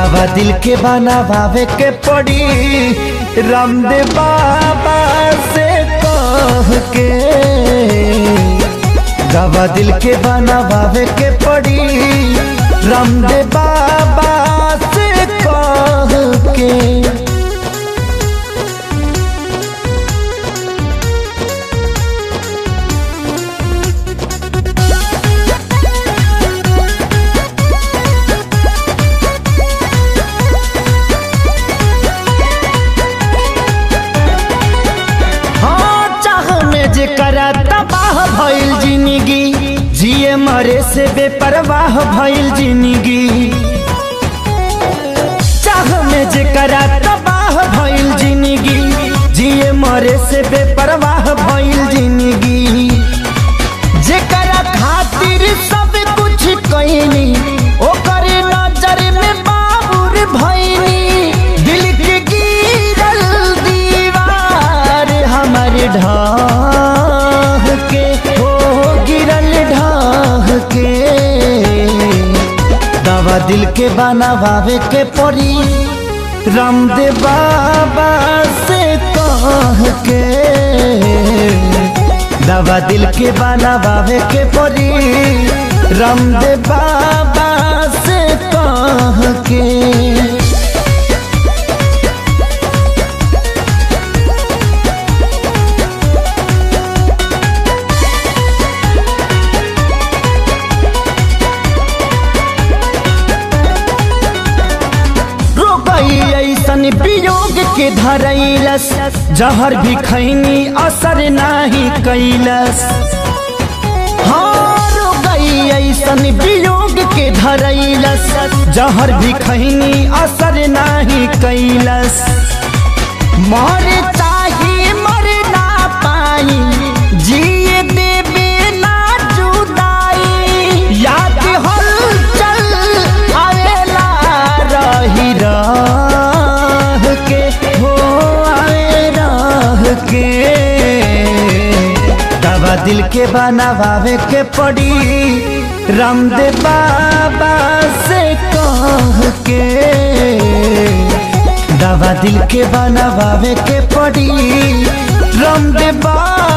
दवा दिल के बनावे के पड़ी रामदेव बाबा से कह के। दवा दिल के बनावे के पड़ी रामदेव बाबा से कह के। जेकरा तबाह भइल जिंदगी जिए मरे से बेपरवाह भइल जिंदगी। चाह में जेकरा तबाह भइल जिंदगी जिए मरे से बेपरवाह भइल जिंदगी। जेकरा खातिर सब कुछ कइनी ओकर नजर में बाबुर भइनी। दिल के गिरल दीवार हमारे दवा दिल के बनावे के पड़ी रामदेव बाबा से कह के। दवा दिल के बनावे के पड़ी रामदेव बाबा से कह के। वियोग के धरैलस जहर भी खैनी असर नाही कैलस। हार गई ऐसन वियोग के धरैलस जहर भी खैनी असर नाही कैलस। मर चाहे मर ना पाई जिए देवे ना जुदाई। याद हलचल आवेला रही दवा दिल के बनावे के पड़ी रामदेव बाबा से कह के। दवा दिल के बनावे के पड़ी रामदेव बाबा